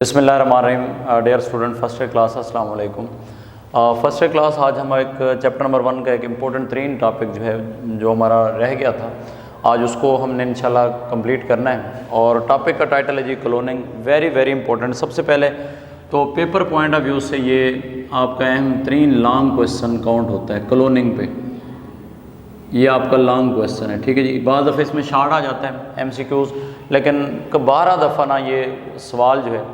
बिस्मिल्लाहिर्रहमानिर्रहीम। Dear student, first year class, अस्सलाम वालेकुम। फर्स्ट ईयर क्लास आज हम एक चैप्टर नंबर 1 का एक इम्पोर्टेंट तरीन टॉपिक जो है जो हमारा रह गया था, आज उसको हमने इंशाल्लाह कंप्लीट करना है। और टॉपिक का टाइटल है जी क्लोनिंग। Very very important. सबसे पहले तो पेपर पॉइंट ऑफ व्यू से ये आपका अहम तरीन लॉन्ग क्वेश्चन काउंट होता है क्लोनिंग पे। ये आपका लॉन्ग क्वेश्चन है, ठीक है जी। बाद दफ़े इसमें शार्ट आ जाता है MCQs, लेकिन 12 दफ़ा ना ये सवाल जो है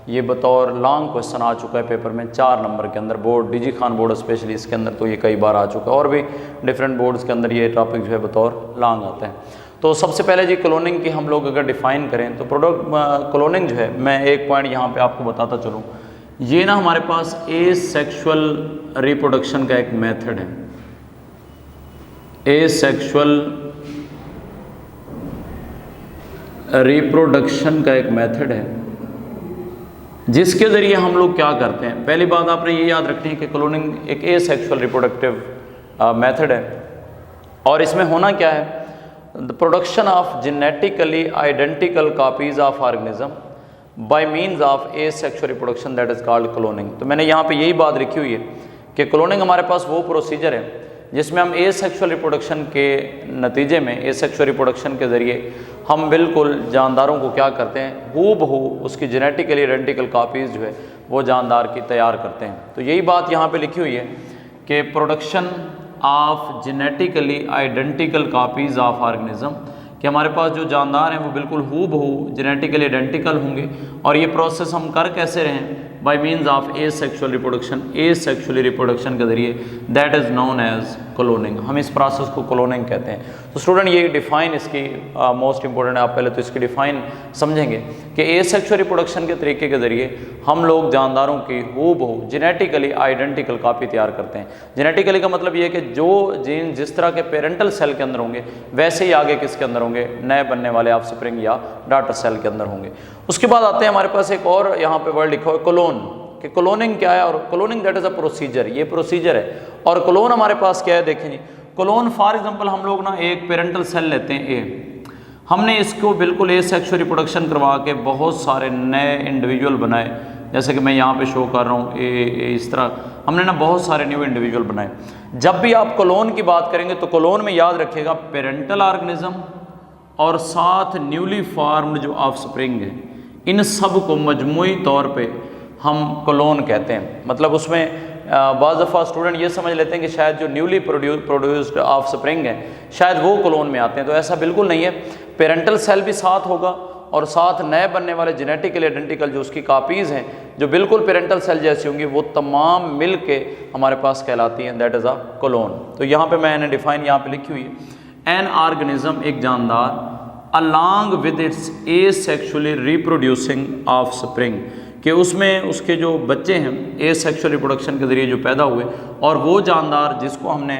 ये बतौर लॉन्ग क्वेश्चन आ चुका है पेपर में 4 नंबर के अंदर। Board DG Khan board specially इसके अंदर तो ये कई बार आ चुका है, और भी डिफरेंट बोर्ड्स के अंदर ये टॉपिक जो है बतौर लॉन्ग आता है। तो सबसे पहले जी क्लोनिंग की हम लोग अगर डिफ़ाइन करें तो क्लोनिंग जो है, मैं एक पॉइंट यहाँ पे आपको बताता चलूँ। ये ना हमारे पास एसेक्सुअल रिप्रोडक्शन का एक मेथड है। एसेक्सुअल रिप्रोडक्शन का एक मेथड है जिसके ज़रिए हम लोग क्या करते हैं। पहली बात आपने ये याद रखनी है कि क्लोनिंग एक एसेक्सुअल रिप्रोडक्टिव मेथड है, और इसमें होना क्या है, the production of genetically identical copies of organism by means of asexual reproduction, that is called cloning. तो मैंने यहाँ पे यही बात लिखी हुई है कि क्लोनिंग हमारे पास वो प्रोसीजर है जिसमें हम एसेक्सुअल रिप्रोडक्शन के नतीजे में, एसेक्सुअल रिप्रोडक्शन के ज़रिए हम बिल्कुल जानदारों को क्या करते हैं, हूबहू उसकी जेनेटिकली आइडेंटिकल कॉपीज़ जो है वो जानदार की तैयार करते हैं। तो यही बात यहाँ पे लिखी हुई है कि production of genetically identical copies of organism, कि हमारे पास जो जानदार हैं वो बिल्कुल हूबहू जेनेटिकली आइडेंटिकल होंगे। और ये प्रोसेस हम कर कैसे रहे हैं, by means of asexual reproduction, asexually reproduction के ज़रिए, that is known as cloning. हम इस प्रोसेस को क्लोनिंग कहते हैं। तो स्टूडेंट ये डिफ़ाइन इसकी मोस्ट इंपॉर्टेंट है। आप पहले तो इसकी डिफ़ाइन समझेंगे कि एसेक्सुअल रिप्रोडक्शन के तरीके के ज़रिए हम लोग जानदारों की हूबहू जेनेटिकली आइडेंटिकल कॉपी तैयार करते हैं। जेनेटिकली का मतलब ये है कि जो जीन जिस तरह के पेरेंटल सेल के अंदर होंगे वैसे ही आगे किसके अंदर होंगे, नए बनने वाले ऑफस्प्रिंग या डॉटर सेल के अंदर होंगे। उसके बाद आते हैं हमारे पास एक और यहाँ पे वर्ड लिखा हुआ है क्लोन, कि क्लोनिंग क्या है। और cloning that is a procedure, ये प्रोसीजर है। और क्लोन हमारे पास क्या है, देखें जी। क्लोन फॉर एग्जांपल हम लोग ना एक पेरेंटल सेल लेते हैं ए, हमने इसको बिल्कुल एसेक्सुअल रिप्रोडक्शन करवा के बहुत सारे नए इंडिविजुअल बनाए, जैसे कि मैं यहाँ पे शो कर रहा हूँ ए, इस तरह हमने ना बहुत सारे न्यू इंडिविजुअल बनाए। जब भी आप क्लोन की बात करेंगे तो क्लोन में याद रखिएगा पेरेंटल ऑर्गेनिज्म और साथ न्यूली फॉर्म्ड जो ऑफस्प्रिंग है, इन सब को मजमूई तौर पे हम क्लोन कहते हैं। मतलब उसमें बाज़ दफ़ा स्टूडेंट ये समझ लेते हैं कि शायद जो न्यूली प्रोड्यूस्ड ऑफस्प्रिंग है शायद वो क्लोन में आते हैं, तो ऐसा बिल्कुल नहीं है। पेरेंटल सेल भी साथ होगा और साथ नए बनने वाले जेनेटिकली आइडेंटिकल जो उसकी कॉपीज़ हैं जो बिल्कुल पेरेंटल सेल जैसी होंगी, वो तमाम मिल के हमारे पास कहलाती हैं, दैट इज़ अ क्लोन। तो यहाँ पे मैंने डिफ़ाइन यहाँ पे लिखी हुई है, एन ऑर्गेनिज्म एक जानदार along with its asexually reproducing offspring, कि उसमें उसके जो बच्चे हैं एसेक्सुअल रिप्रोडक्शन के ज़रिए जो पैदा हुए, और वो जानदार जिसको हमने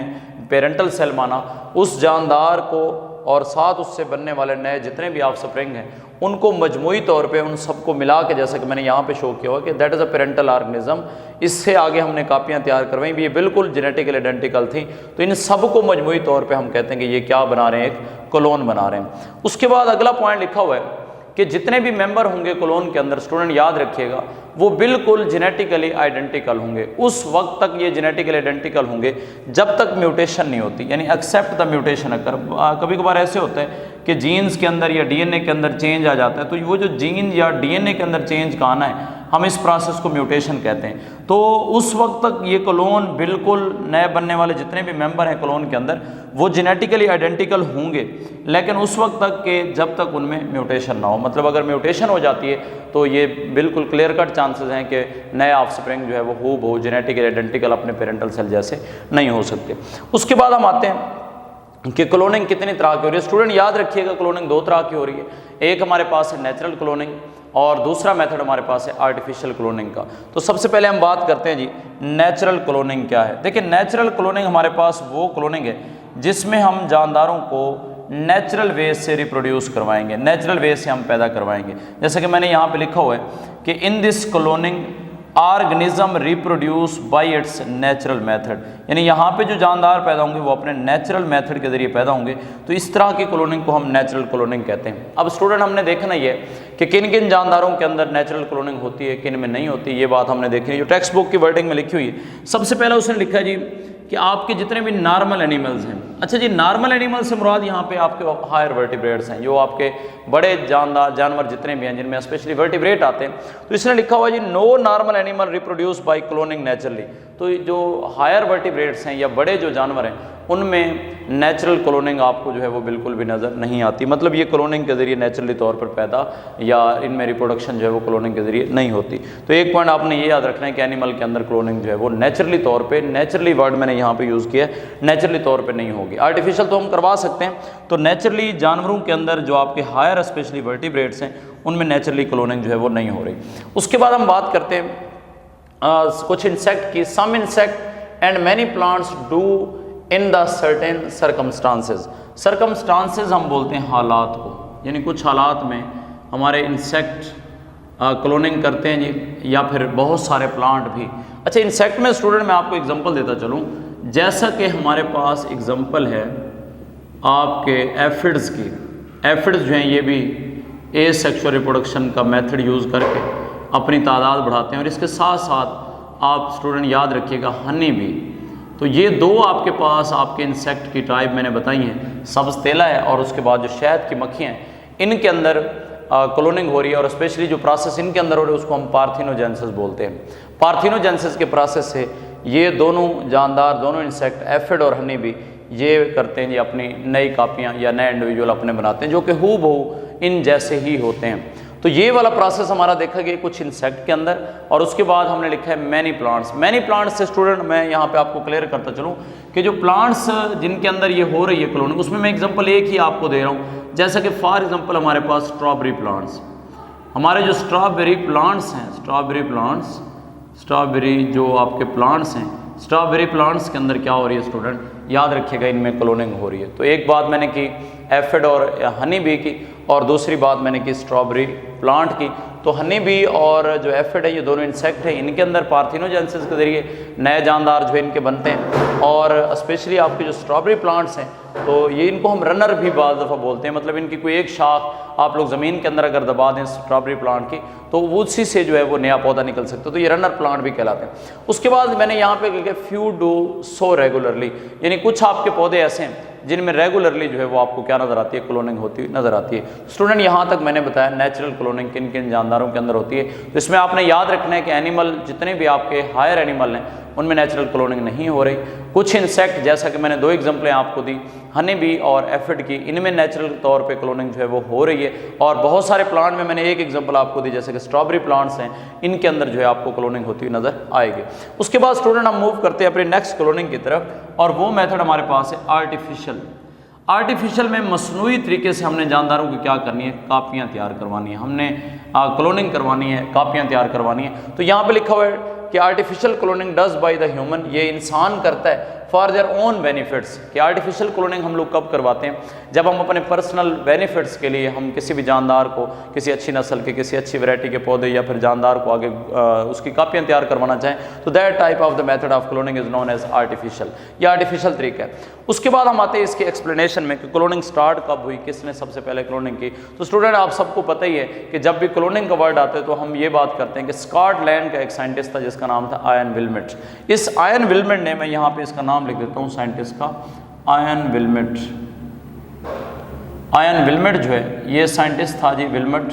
पेरेंटल सेल माना, उस जानदार को और साथ उससे बनने वाले नए जितने भी ऑफस्प्रिंग हैं उनको मजमूई तौर पे उन सबको मिला के, जैसा कि मैंने यहाँ पे शो किया हुआ कि that is a parental organism, इससे आगे हमने कापियाँ तैयार करवाई भी, ये बिल्कुल जेनेटिकली आइडेंटिकल थी। तो इन सब को मजमूई तौर पे हम कहते हैं कि ये क्या बना रहे हैं, एक क्लोन बना रहे हैं। उसके बाद अगला पॉइंट लिखा हुआ है कि जितने भी मेंबर होंगे क्लोन के अंदर, स्टूडेंट याद रखिएगा, वो बिल्कुल जेनेटिकली आइडेंटिकल होंगे। उस वक्त तक ये जेनेटिकली आइडेंटिकल होंगे जब तक म्यूटेशन नहीं होती, यानी एक्सेप्ट द म्यूटेशन अगर कभी कभार ऐसे होता है कि जीन्स के अंदर या DNA के अंदर चेंज आ जाता है, तो वो जो जीन या DNA के अंदर चेंज का आना है, हम इस प्रोसेस को म्यूटेशन कहते हैं। तो उस वक्त तक ये क्लोन बिल्कुल नए बनने वाले जितने भी मेंबर हैं क्लोन के अंदर वो जेनेटिकली आइडेंटिकल होंगे, लेकिन उस वक्त तक के जब तक उनमें म्यूटेशन ना हो। मतलब अगर म्यूटेशन हो जाती है तो ये बिल्कुल क्लियर कट चांसेस हैं कि नए ऑफस्प्रिंग जो है वो हूबहू जेनेटिकली आइडेंटिकल अपने पेरेंटल सेल जैसे नहीं हो सकते। उसके बाद हम आते हैं कि क्लोनिंग कितनी तरह की हो रही है। स्टूडेंट याद रखिएगा क्लोनिंग 2 तरह की हो रही है। एक हमारे पास है नेचुरल क्लोनिंग और दूसरा मेथड हमारे पास है आर्टिफिशियल क्लोनिंग का। तो सबसे पहले हम बात करते हैं जी नेचुरल क्लोनिंग क्या है। देखिए नेचुरल क्लोनिंग हमारे पास वो क्लोनिंग है जिसमें हम जानदारों को नेचुरल वे से रिप्रोड्यूस करवाएंगे, नेचुरल वे से हम पैदा करवाएंगे। जैसे कि मैंने यहाँ पे लिखा हुआ है कि in this cloning organism reproduce by it's natural method, यानी यहाँ पे जो जानदार पैदा होंगे वो अपने नेचुरल मेथड के जरिए पैदा होंगे, तो इस तरह की क्लोनिंग को हम नेचुरल क्लोनिंग कहते हैं। अब स्टूडेंट हमने देखना ये कि किन किन जानदारों के अंदर नेचुरल क्लोनिंग होती है, किन में नहीं होती, ये बात हमने देखनी है जो टेक्स्ट बुक की वर्डिंग में लिखी हुई है। सबसे पहले उसने लिखा है जी कि आपके जितने भी नॉर्मल एनिमल्स हैं, अच्छा जी नॉर्मल एनिमल से मुराद यहाँ पे आपके हायर वर्टिब्रेट्स हैं, जो आपके बड़े जानवर जितने भी हैं जिनमें स्पेशली वर्टिब्रेट आते हैं, तो इसने लिखा हुआ है जी no normal animal reproduce by cloning naturally. तो जो हायर वर्टिब्रेट्स हैं या बड़े जो जानवर हैं उनमें नेचुरल क्लोनिंग आपको जो है वो बिल्कुल भी नज़र नहीं आती, मतलब ये क्लोनिंग के ज़रिए नेचुरली तौर पर पैदा या इनमें रिप्रोडक्शन जो है वो क्लोनिंग के ज़रिए नहीं होती। तो एक पॉइंट आपने ये याद रखना है कि एनिमल के अंदर क्लोनिंग जो है वो नेचुरली तौर पे, नेचुरली वर्ड मैंने यहाँ पे यूज़ किया है, नेचुरली तौर पे नहीं होगी। आर्टिफिशियल तो हम करवा सकते हैं, तो नेचुरली जानवरों के अंदर जो आपके हायर स्पेशली वर्टिब्रेट्स हैं उनमें नेचुरली क्लोनिंग जो है वो नहीं हो रही। उसके बाद हम बात करते हैं कुछ इंसेक्ट की। Some insect and many plants do in the certain circumstances. Circumstances हम बोलते हैं हालात को, यानी कुछ हालात में हमारे इंसेक्ट क्लोनिंग करते हैं जी, या फिर बहुत सारे प्लांट भी। अच्छा इंसेक्ट में स्टूडेंट मैं आपको एग्जांपल देता चलूँ, जैसा कि हमारे पास एग्जांपल है आपके एफिड्स की। एफिड्स जो हैं ये भी एसेक्सुअल रिप्रोडक्शन का मेथड यूज़ करके अपनी तादाद बढ़ाते हैं, और इसके साथ साथ आप स्टूडेंट याद रखिएगा हनी भी। तो ये दो आपके पास आपके इंसेक्ट की टाइप मैंने बताई हैं, सब्ज़ तेला है और उसके बाद जो शहद की मक्खियाँ हैं, इनके अंदर क्लोनिंग हो रही है, और स्पेशली जो प्रोसेस इनके अंदर हो रही है उसको हम पार्थिनोजेनेसिस बोलते हैं। पार्थिनोजेनेसिस के प्रोसेस से ये दोनों जानदार, दोनों इंसेक्ट एफिड और हनी भी ये करते हैं जी अपनी नई कापियाँ या नए इंडिविजुअल अपने बनाते हैं जो कि हूबहू इन जैसे ही होते हैं। तो ये वाला प्रोसेस हमारा देखा गया कुछ इंसेक्ट के अंदर, और उसके बाद हमने लिखा है मैनी प्लांट्स। मैनी प्लांट्स से स्टूडेंट मैं यहाँ पे आपको क्लियर करता चलूँ कि जो प्लांट्स जिनके अंदर ये हो रही है क्लोनिंग, उसमें मैं एग्जांपल एक ही आपको दे रहा हूँ, जैसा कि फॉर एग्जांपल हमारे पास स्ट्रॉबेरी प्लांट्स। हमारे जो स्ट्रॉबेरी प्लांट्स हैं, स्ट्रॉबेरी जो आपके प्लांट्स हैं, स्ट्रॉबेरी प्लांट्स के अंदर क्या हो रही है स्टूडेंट, याद रखिएगा इनमें क्लोनिंग हो रही है। तो एक बात मैंने की एफिड और हनी बी की, और दूसरी बात मैंने की स्ट्रॉबेरी प्लांट की। तो हनी बी और जो एफिड है ये दोनों इंसेक्ट हैं, इनके अंदर पार्थिनोजेनेसिस के जरिए नए जानदार जो इनके बनते हैं, और स्पेशली आपके जो स्ट्रॉबेरी प्लांट्स हैं तो ये इनको हम रनर भी बाज़ दफ़ा बोलते हैं, मतलब इनकी कोई एक शाख आप लोग ज़मीन के अंदर अगर दबा दें स्ट्रॉबेरी प्लांट की तो उसी से जो है वो नया पौधा निकल सकता है, तो ये रनर प्लांट भी कहलाते हैं। उसके बाद मैंने यहाँ पे लिखा फ्यू डू सो रेगुलरली, यानी कुछ आपके पौधे ऐसे हैं जिनमें रेगुलरली जो है वो आपको क्या नज़र आती है, क्लोनिंग होती नज़र आती है। स्टूडेंट यहाँ तक मैंने बताया नेचुरल क्लोनिंग किन किन जानदारों के अंदर होती है। तो इसमें आपने याद रखना है कि एनिमल जितने भी आपके हायर एनिमल हैं उनमें नेचुरल क्लोनिंग नहीं हो रही। कुछ इंसेक्ट जैसा कि मैंने दो एग्जांपलें आपको दी, हनी बी और एफिड की, इनमें नेचुरल तौर पे क्लोनिंग जो है वो हो रही है, और बहुत सारे प्लांट में मैंने एक एग्जांपल आपको दी जैसे कि स्ट्रॉबेरी प्लांट्स हैं, इनके अंदर जो है आपको क्लोनिंग होती हुई नज़र आएगी। उसके बाद स्टूडेंट हम मूव करते हैं अपनी नेक्स्ट क्लोनिंग की तरफ, और वो मेथड हमारे पास है आर्टिफिशियल। आर्टिफिशियल में मसनूई तरीके से हमने जानदारों की क्या करनी है, कापियाँ तैयार करवानी है, हमने क्लोनिंग करवानी है, कापियाँ तैयार करवानी है। तो यहाँ पे लिखा हुआ है कि artificial cloning does by the human, ये इंसान करता है फॉर देयर ओन बेनिफिट्स। कि आर्टिफिशियल क्लोनिंग हम लोग कब करवाते हैं, जब हम अपने पर्सनल बेनिफिट्स के लिए हम किसी भी जानदार को, किसी अच्छी नस्ल के, किसी अच्छी वैरायटी के पौधे या फिर जानदार को आगे उसकी कापियाँ तैयार करवाना चाहें, तो that type of the method of cloning is known as artificial. ये आर्टिफिशियल तरीका है। उसके बाद हम आते हैं इसके एक्सप्लेनेशन में कि क्लोनिंग स्टार्ट कब हुई, किसने सबसे पहले क्लोनिंग की। तो स्टूडेंट आप सबको पता ही है कि जब भी क्लोनिंग का वर्ड आता है तो हम ये बात करते हैं कि स्कॉटलैंड का एक साइंटिस्ट था जिसका नाम था आयन विल्मेट। इस आयन विल्मेट ने, मैं यहाँ पे इसका नाम लिख देता हूँ साइंटिस्ट का, आयन विल्मेट। आयन विल्मेट जो है ये साइंटिस्ट था जी, विल्मेट।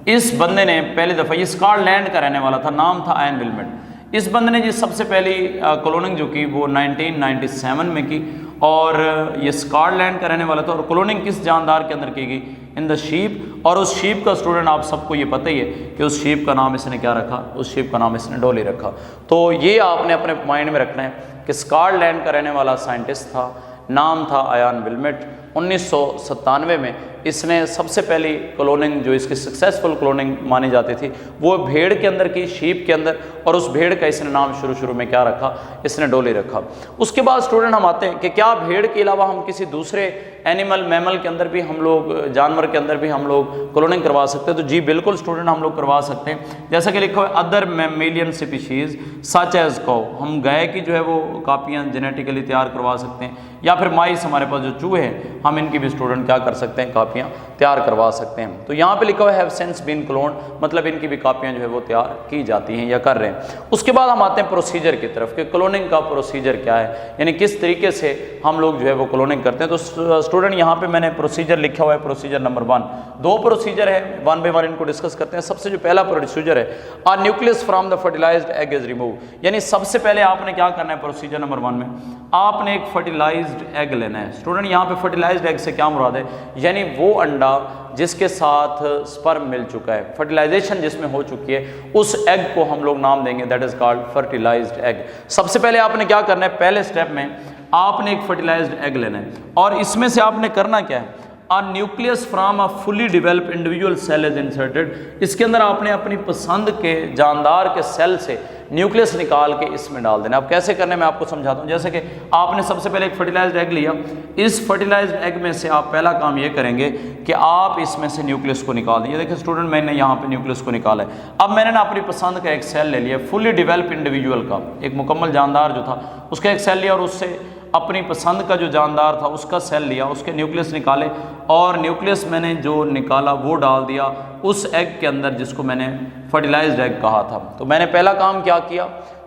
इस बंदे ने पहली दफ़ा, ये स्कॉटलैंड का रहने वाला था, नाम था आयन विल्मेट। इस बंदे ने जी सबसे पहली क्लोनिंग जो की वो 1997 में की, और ये स्कॉटलैंड का रहने वाला था। और क्लोनिंग किस जानदार के अंदर की गई, इन द शीप। और उस शीप का स्टूडेंट आप सबको ये पता ही है कि उस शीप का नाम इसने क्या रखा, उस शीप का नाम इसने डॉली रखा। तो ये आपने अपने माइंड में रखना है कि स्कॉटलैंड का रहने वाला साइंटिस्ट था, नाम था आयन विल्मेट। 1997 में इसने सबसे पहली क्लोनिंग जो इसकी सक्सेसफुल क्लोनिंग मानी जाती थी वो भेड़ के अंदर की, शीप के अंदर, और उस भेड़ का इसने नाम शुरू में क्या रखा, इसने डोली रखा। उसके बाद स्टूडेंट हम आते हैं कि क्या भेड़ के अलावा हम किसी दूसरे एनिमल, मैमल के अंदर भी हम लोग, जानवर के अंदर भी हम लोग क्लोनिंग करवा सकते हैं? तो जी बिल्कुल स्टूडेंट, हम लोग करवा सकते हैं। जैसा कि लिखा हुआ है other mammalian species such as cow, हम गाय की जो है वो कापियाँ जेनेटिकली तैयार करवा सकते हैं, या फिर माइस, हमारे पास जो चूहे हैं, हम इनकी भी स्टूडेंट क्या कर सकते हैं, कापियाँ तैयार करवा सकते हैं। तो यहाँ पे लिखा हुआ है हैव सिंस बीन क्लोन्ड, मतलब इनकी भी कापियाँ जो है वो तैयार की जाती हैं या कर रहे हैं। उसके बाद हम आते हैं प्रोसीजर की तरफ कि क्लोनिंग का प्रोसीजर क्या है, यानी किस तरीके से हम लोग जो है वो क्लोनिंग करते हैं। तो स्टूडेंट यहाँ पे मैंने प्रोसीजर लिखा हुआ है, प्रोसीजर नंबर 1। 2 प्रोसीजर है, 1 बाय 1 इनको डिस्कस करते हैं। सबसे जो पहला प्रोसीजर है, a nucleus from the fertilized egg is remove, यानी सबसे पहले आपने क्या करना है प्रोसीजर नंबर 1 में, आपने एक फर्टिलाइज्ड एग लेना है। स्टूडेंट यहाँ पे फर्टिलाइज्ड एग से क्या मुराद है, यानी वो अंडा जिसके साथ स्पर्म मिल चुका है, फर्टिलाइजेशन जिसमें हो चुकी है, उस एग को हम लोग नाम देंगे that is called fertilised egg. सबसे पहले आपने क्या करना है, पहले स्टेप में आपने एक फर्टिलाइज्ड एग लेना है, और इसमें से आपने करना क्या है, a nucleus from a fully developed individual cell is inserted, इसके अंदर आपने अपनी पसंद के जानदार के सेल से न्यूक्लियस निकाल के इसमें डाल देना। अब कैसे करने मैं आपको समझाता हूँ। जैसे कि आपने सबसे पहले एक फर्टिलाइज्ड एग लिया, इस फर्टिलाइज्ड एग में से आप पहला काम ये करेंगे कि आप इसमें से न्यूक्लियस को निकाल दें। देखिए स्टूडेंट, मैंने यहाँ पे न्यूक्लियस को निकाला है। अब मैंने ना अपनी पसंद का एक सेल ले लिया, फुली डेवलप इंडिविजुअल का, एक मुकम्मल जानदार जो था उसका एक सेल लिया, और उससे अपनी पसंद का जो जानदार था उसका सेल लिया, उसके न्यूक्लियस निकाले, और न्यूक्लियस मैंने जो निकाला वो डाल दिया उस एग के अंदर जिसको मैंने फर्टिलाइज्ड एग कहा था। तो मैंने पहला काम क्या किया,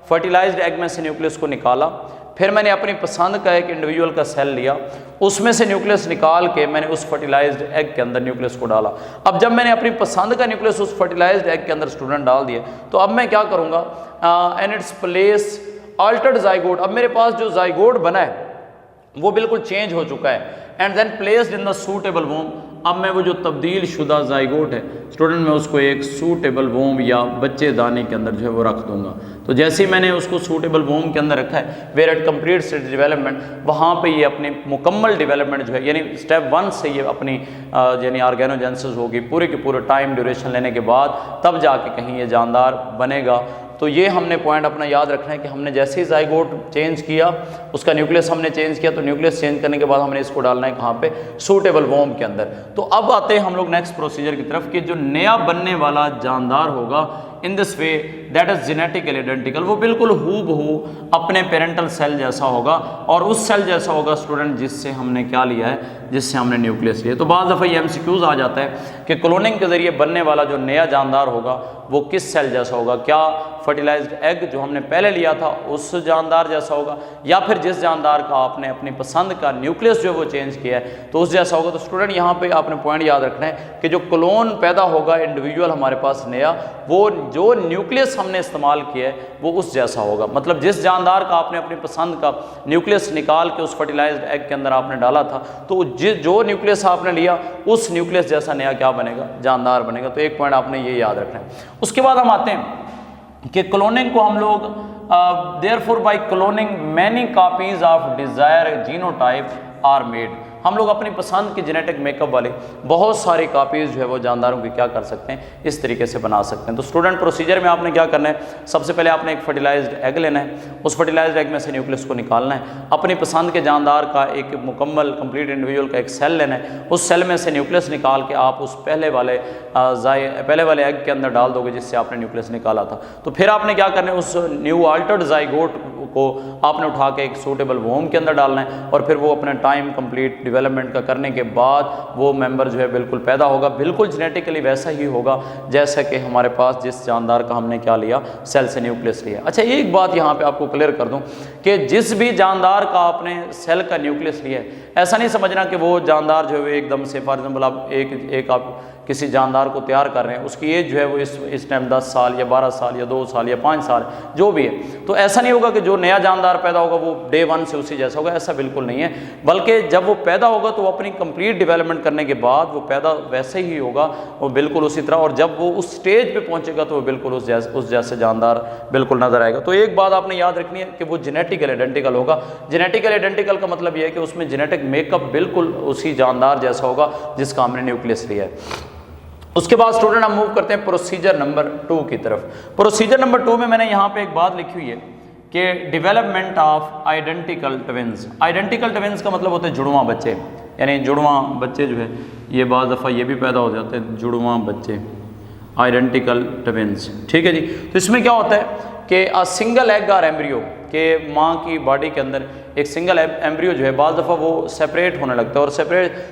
फर्टिलाइज्ड एग में से न्यूक्लियस को निकाला, फिर मैंने अपनी पसंद का एक इंडिविजुअल का सेल लिया, उसमें से न्यूक्लियस निकाल के मैंने उस फर्टिलाइज्ड एग के अंदर न्यूक्लियस को डाला। अब जब मैंने अपनी पसंद का न्यूक्लियस उस फर्टिलाइज्ड एग के अंदर स्टूडेंट डाल दिया, तो अब मैं क्या करूँगा, and its place Altered zygote, अब मेरे पास जो जाइगोट बना है वो बिल्कुल चेंज हो चुका है, and then placed in the suitable womb, अब मैं वो जो तब्दील शुदा जाइगोट है स्टूडेंट, मैं उसको एक सूटेबल वोम या बच्चेदानी के अंदर जो है वो रख दूंगा। तो जैसे ही मैंने उसको सूटेबल वोम के अंदर रखा है, where at complete stage development, वहाँ पे ये अपनी मुकम्मल डेवलपमेंट जो है, यानी स्टेप 1 से ये अपनी यानी ऑर्गेनोजेनेसिस होगी, पूरे के पूरे टाइम ड्यूरेशन लेने के बाद तब जाके कहीं ये जानदार बनेगा। तो ये हमने पॉइंट अपना याद रखना है कि हमने जैसे ही जाइगोट चेंज किया, उसका न्यूक्लियस हमने चेंज किया, तो न्यूक्लियस चेंज करने के बाद हमने इसको डालना है कहाँ पे, सूटेबल वोम के अंदर। तो अब आते हैं हम लोग नेक्स्ट प्रोसीजर की तरफ कि जो नया बनने वाला जानदार होगा in this way that is genetically identical, वो बिल्कुल हूबहू अपने पेरेंटल सेल जैसा होगा, और उस सेल जैसा होगा स्टूडेंट जिससे हमने क्या लिया है, जिससे हमने न्यूक्लियस लिया। तो बाज़ दफ़ा ये MCQs आ जाता है कि क्लोनिंग के जरिए बनने वाला जो नया जानदार होगा वो किस सेल जैसा होगा, क्या फर्टिलाइज्ड एग जो हमने पहले लिया था उस जानदार जैसा होगा, या फिर जिस जानदार का आपने अपनी पसंद का न्यूक्लियस जो है वो चेंज किया है तो उस जैसा होगा। तो स्टूडेंट यहाँ पे आपने पॉइंट याद रखना है कि जो क्लोन पैदा होगा इंडिविजुअल हमारे पास नया, वो जो न्यूक्लियस हमने इस्तेमाल किया है वो उस जैसा होगा। मतलब जिस जानदार का आपने अपनी पसंद का न्यूक्लियस निकाल के उस फर्टिलाइज्ड एग के अंदर आपने डाला था, तो जो न्यूक्लियस आपने लिया उस न्यूक्लियस जैसा नया क्या बनेगा, जानदार बनेगा। तो एक पॉइंट आपने ये याद रखना है। उसके बाद हम आते हैं कि क्लोनिंग को हम लोग therefore by cloning many copies of desire genotype are made, हम लोग अपनी पसंद के जेनेटिक मेकअप वाले बहुत सारी कापीज़ जो है वो जानदारों की क्या कर सकते हैं, इस तरीके से बना सकते हैं। तो स्टूडेंट प्रोसीजर में आपने क्या करना है, सबसे पहले आपने एक फर्टिलाइज्ड एग लेना है, उस फर्टिलाइज्ड एग में से न्यूक्लियस को निकालना है, अपनी पसंद के जानदार का एक मुकम्मल कंप्लीट इंडिविजुअल का एक सेल लेना है, उस सेल में से न्यूक्लियस निकाल के आप उस पहले वाले एग के अंदर डाल दोगे जिससे आपने न्यूक्लियस निकाला था। तो फिर आपने क्या करना है, उस न्यू अल्टर्ड जाइगोट को आपने उठा के एक सूटेबल वोम के अंदर डालना है, और फिर वो अपना टाइम कंप्लीट डेवलपमेंट का करने के बाद वो मेंबर जो है बिल्कुल पैदा होगा, बिल्कुल जेनेटिकली वैसा ही होगा जैसा कि हमारे पास जिस जानदार का हमने क्या लिया, सेल से न्यूक्लियस लिया। अच्छा, एक बात यहाँ पे आपको क्लियर कर दूं कि जिस भी जानदार का आपने सेल का न्यूक्लियस लिया है, ऐसा नहीं समझना कि वो जानदार जो है एकदम से, फॉर एग्जाम्पल आप किसी जानदार को तैयार कर रहे हैं, उसकी एज जो है वो इस टाइम 10 साल या 12 साल या 2 साल या 5 साल जो भी है, तो ऐसा नहीं होगा कि जो नया जानदार पैदा होगा वो डे 1 से उसी जैसा होगा, ऐसा बिल्कुल नहीं है। बल्कि जब वो पैदा होगा तो वो अपनी कंप्लीट डेवलपमेंट करने के बाद वो पैदा वैसे ही होगा, वो बिल्कुल उसी तरह, और जब वो उस स्टेज पे पहुंचेगा तो वो बिल्कुल उस जैसे जानदार बिल्कुल नजर आएगा। तो एक बात आपने याद रखनी है कि वो जेनेटिकल आइडेंटिकल होगा। जेनेटिकल आइडेंटिकल का मतलब ये है कि उसमें जेनेटिक मेकअप बिल्कुल उसी जानदार जैसा होगा जिसका हमने न्यूक्लियस लिया है। उसके बाद स्टूडेंट हम मूव करते हैं प्रोसीजर नंबर 2 की तरफ। प्रोसीजर नंबर 2 में मैंने यहाँ पे एक बात लिखी हुई है कि development of identical twins. Identical twins का मतलब होता है जुड़वां बच्चे, यानी जुड़वां बच्चे जो है ये बाज़ दफ़ा ये भी पैदा हो जाते हैं जुड़वां बच्चे, आइडेंटिकल ट्विंस, ठीक है जी। तो इसमें क्या होता है कि सिंगल एग और एम्ब्रियो के माँ की बॉडी के अंदर एक सिंगल एम्ब्रियो जो है बाज़ दफ़ा वो सेपरेट होने लगता है, और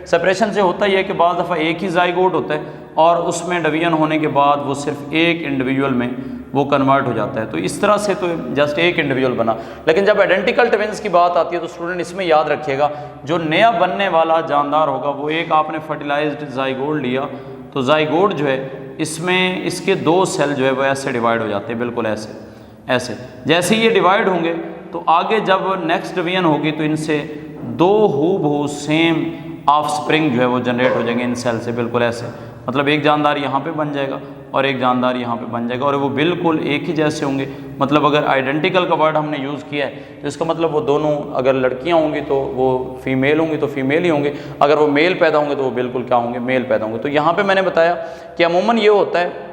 सेपरेशन से होता ही है कि बाज़ दफ़ा एक ही जाइगोट होता है और उसमें डिवीजन होने के बाद वो सिर्फ एक इंडिविजुअल में वो कन्वर्ट हो जाता है। तो इस तरह से तो जस्ट एक इंडिविजुअल बना। लेकिन जब आइडेंटिकल ट्विंस की बात आती है तो स्टूडेंट इसमें याद रखिएगा जो नया बनने वाला जानदार होगा वो एक आपने फर्टिलाइज्ड जाइगोट लिया, तो जाइगोट जो है इसमें इसके 2 सेल जो है वो ऐसे डिवाइड हो जाते हैं, बिल्कुल ऐसे जैसे ही ये डिवाइड होंगे तो आगे जब नेक्स्ट डिवीजन होगी तो इनसे 2 हूबहू सेम ऑफस्प्रिंग जो है वो जनरेट हो जाएंगे इन सेल से, बिल्कुल ऐसे। मतलब एक जानदार यहाँ पे बन जाएगा और एक जानदार यहाँ पे बन जाएगा और वो बिल्कुल एक ही जैसे होंगे। मतलब अगर आइडेंटिकल का वर्ड हमने यूज़ किया है तो इसका मतलब वो दोनों, अगर लड़कियाँ होंगी तो वो फीमेल होंगी तो फीमेल ही होंगे, अगर वो मेल पैदा होंगे तो वो बिल्कुल क्या होंगे, मेल पैदा होंगे। तो यहाँ पर मैंने बताया कि अमूमन ये होता है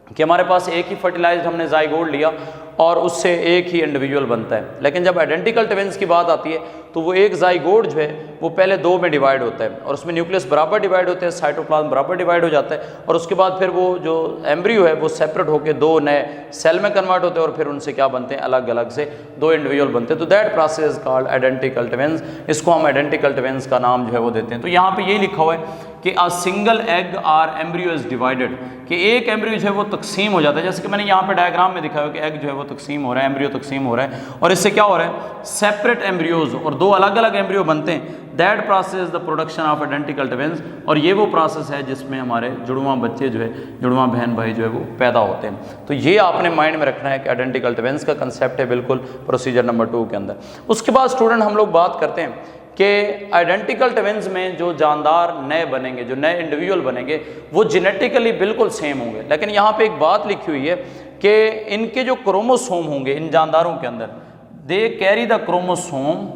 कि हमारे पास एक ही फर्टिलाइज्ड हमने जाइगोट लिया और उससे एक ही इंडिविजुअल बनता है। लेकिन जब आइडेंटिकल ट्विंस की बात आती है तो वो एक जाइगोट जो है वो पहले 2 में डिवाइड होता है और उसमें न्यूक्लियस बराबर डिवाइड होते हैं, साइटोप्लाज्म बराबर डिवाइड हो जाता है और उसके बाद फिर वो जो एम्ब्रियो है वो सेपरेट होकर 2 नए सेल में कन्वर्ट होते हैं और फिर उनसे क्या बनते हैं, अलग अलग से 2 इंडिविजुअल बनते हैं। तो that process called identical twins, इसको हम आइडेंटिकल ट्विंस का नाम जो है वो देते हैं। तो यहाँ पर यही लिखा हुआ है कि a single egg or embryo is divided, कि एक एम्ब्रियो जो है वो तकसीम हो जाता है, जैसे कि मैंने यहाँ पे डायग्राम में दिखाया कि एग जो है वो तकसीम हो रहा है, एम्ब्रियो तकसीम हो रहा है और इससे क्या हो रहा है, सेपरेट एम्ब्रियोज और 2 अलग अलग एम्ब्रियो बनते हैं। That process the production of identical twins, और ये वो प्रोसेस है जिसमें हमारे जुड़वां बच्चे जो है, जुड़वां बहन भाई जो है वो पैदा होते हैं। तो ये आपने माइंड में रखना है कि आइडेंटिकल ट्विंस का कंसेप्ट है बिल्कुल प्रोसीजर नंबर 2 के अंदर। उसके बाद स्टूडेंट हम लोग बात करते हैं कि आइडेंटिकल ट्विंस में जो जानदार नए बनेंगे, जो नए इंडिविजुअल बनेंगे वो जेनेटिकली बिल्कुल सेम होंगे। लेकिन यहाँ पे एक बात लिखी हुई है कि इनके जो क्रोमोसोम होंगे इन जानदारों के अंदर, they carry the chromosome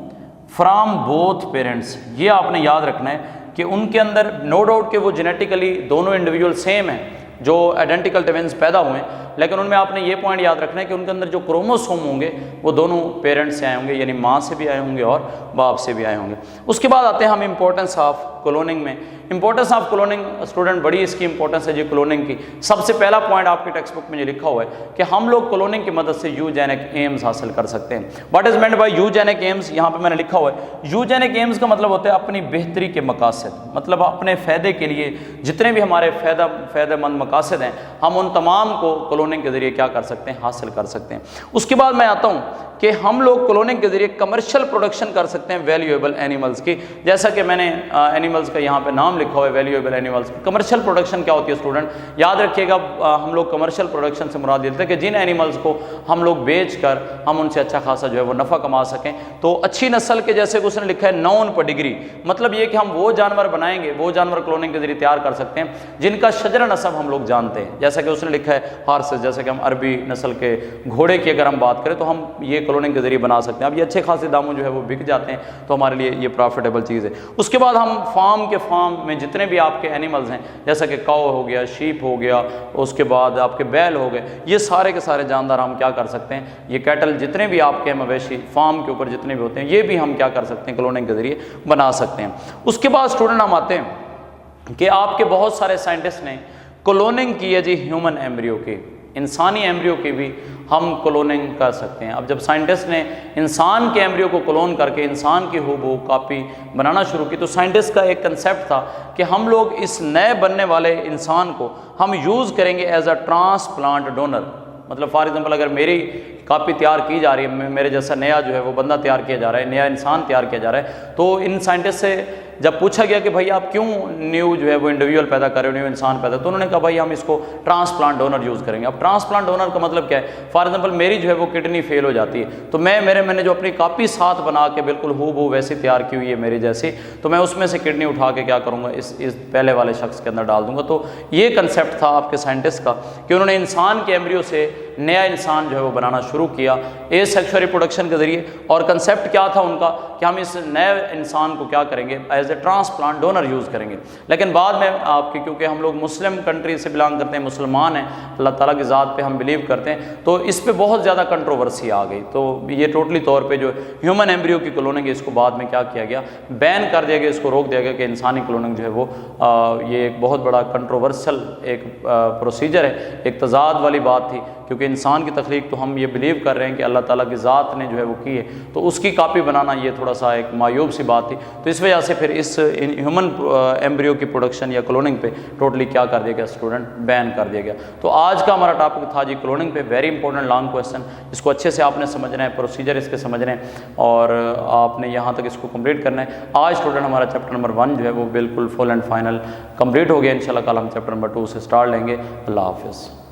from both parents. ये आपने याद रखना है कि उनके अंदर नो डाउट कि वो जेनेटिकली दोनों इंडिविजुअल सेम हैं जो आइडेंटिकल ट्विंस पैदा हुए हैं, लेकिन उनमें आपने ये पॉइंट याद रखना है कि उनके अंदर जो क्रोमोसोम होंगे वो दोनों पेरेंट्स से आए होंगे, यानी माँ से भी आए होंगे और बाप से भी आए होंगे। उसके बाद आते हैं हम इंपॉर्टेंस ऑफ क्लोनिंग में। इंपॉर्टेंस ऑफ क्लोनिंग स्टूडेंट, बड़ी इसकी इंपॉर्टेंस है जी क्लोनिंग की। सबसे पहला पॉइंट आपके टेक्स्ट बुक में ये लिखा हुआ है कि हम लोग क्लोनिंग की मदद से यूजेनिक एम्स हासिल कर सकते हैं। What is meant by eugenic AIIMS, यहाँ पे मैंने लिखा हुआ है यूजेनिक एम्स का मतलब होता है अपनी बेहतरी के मकासद, मतलब अपने फ़ायदे के लिए जितने भी हमारे फ़ायदेमंद मकासद हैं हम उन तमाम को क्लोनिंग के ज़रिए क्या कर सकते हैं, हासिल कर सकते हैं। उसके बाद मैं आता हूँ कि हम लोग क्लोनिंग के ज़रिए कमर्शियल प्रोडक्शन कर सकते हैं वैल्यूएबल एनिमल्स की, जैसा कि मैंने एनिमल्स का यहाँ पे नाम लिखा हुआ है वैल्यूएबल एनिमल्स। कमर्शियल प्रोडक्शन क्या होती है स्टूडेंट, याद रखिएगा हम लोग कमर्शियल प्रोडक्शन से मुराद लेते हैं कि जिन एनिमल्स को हम लोग बेच कर हम उनसे अच्छा खासा जो है वो नफ़ा कमा सकें। तो अच्छी नस्ल के, जैसे कि उसने लिखा है नॉन पेडिग्री, मतलब ये कि हम वो जानवर बनाएंगे, वो जानवर क्लोनिंग के जरिए तैयार कर सकते हैं जिनका शजर नस्ब हम लोग जानते हैं, जैसा कि उसने लिखा है हॉर्सेस, जैसे कि हम अरबी नस्ल के घोड़े की अगर हम बात करें तो हम ये क्लोनिंग के जरिए बना सकते हैं। अब ये अच्छे खासे दामों जो है वो बिक जाते हैं, तो हमारे लिए ये प्रॉफिटेबल चीज़ है। उसके बाद हम फार्म में जितने भी आपके एनिमल्स हैं, जैसा कि काऊ हो गया, शीप हो गया, उसके बाद आपके बैल हो गए, ये सारे के सारे जानदार हम क्या कर सकते हैं, ये कैटल जितने भी आपके मवेशी फार्म के ऊपर जितने भी होते हैं ये भी हम क्या कर सकते हैं, क्लोनिंग के जरिए बना सकते हैं। उसके बाद स्टूडेंट हम आते हैं कि आपके बहुत सारे साइंटिस्ट ने क्लोनिंग की है जी ह्यूमन एम्ब्रियो की, इंसानी एम्ब्रियो की भी हम क्लोनिंग कर सकते हैं। अब जब साइंटिस्ट ने इंसान के एम्ब्रियो को क्लोन करके इंसान की हूबहू कॉपी बनाना शुरू की तो साइंटिस्ट का एक कंसेप्ट था कि हम लोग इस नए बनने वाले इंसान को हम यूज़ करेंगे एज अ ट्रांसप्लांट डोनर। मतलब फॉर एग्जांपल अगर मेरी कॉपी तैयार की जा रही है, मेरे जैसा नया जो है वो बंदा तैयार किया जा रहा है, नया इंसान तैयार किया जा रहा है, तो इन साइंटिस्ट से जब पूछा गया कि भाई आप क्यों न्यू जो है वो इंडिविजुअल पैदा कर रहे हो, न्यू इंसान पैदा, तो उन्होंने कहा भाई हम इसको ट्रांसप्लांट डोनर यूज़ करेंगे। अब ट्रांसप्लांट डोनर का मतलब क्या है? फॉर एग्जाम्पल मेरी जो है वो किडनी फेल हो जाती है, तो मैंने जो अपनी कॉपी साथ बना के बिल्कुल हूबहू वैसी तैयार की हुई है मेरी जैसी, तो मैं उसमें से किडनी उठा के क्या करूँगा, इस पहले वाले शख्स के अंदर डाल दूंगा। तो ये कंसेप्ट था आपके साइंटिस्ट का कि उन्होंने इंसान के एम्ब्रियो से नया इंसान जो है वो बनाना शुरू किया एसेक्सुअल रिप्रोडक्शन के ज़रिए। और कंसेप्ट क्या था उनका कि हम इस नए इंसान को क्या करेंगे, as a transplant donor use करेंगे। लेकिन बाद में आपके, क्योंकि हम लोग मुस्लिम कंट्री से बिलोंग करते हैं, मुसलमान हैं, अल्लाह ताला की ज़ात पे हम बिलीव करते हैं, तो इस पे बहुत ज़्यादा कंट्रोवर्सी आ गई। तो ये टोटली तौर पे जो ह्यूमन एम्ब्रियो की क्लोनिंग है इसको बाद में क्या किया गया, बैन कर दिया गया, इसको रोक दिया गया कि इंसानी क्लोनिंग जो है वो ये एक बहुत बड़ा कंट्रोवर्सल एक प्रोसीजर है, एक तजाद वाली बात थी, क्योंकि इंसान की तख्लीक तो हम ये बिलीव कर रहे हैं कि अल्लाह ताला की ज़ात ने जो है वो की है, तो उसकी कापी बनाना ये थोड़ा सा एक मायूब सी बात थी। तो इस वजह से फिर इस ह्यूमन एम्ब्रियो की प्रोडक्शन या क्लोनिंग पे टोटली क्या कर दिया गया स्टूडेंट, बैन कर दिया गया। तो आज का हमारा टॉपिक था जी क्लोनिंग पे, वेरी इंपॉर्टेंट लॉन्ग क्वेश्चन, इसको अच्छे से आपने समझना है, प्रोसीजर इसके समझने हैं और आपने यहाँ तक इसको कंप्लीट करना है। आज स्टूडेंट हमारा चैप्टर नंबर 1 जो है वो बिल्कुल फुल एंड फाइनल कंप्लीट हो गया। इंशाल्लाह कल हम चैप्टर नंबर 2 से स्टार्ट लेंगे। अल्लाह हाफिज़।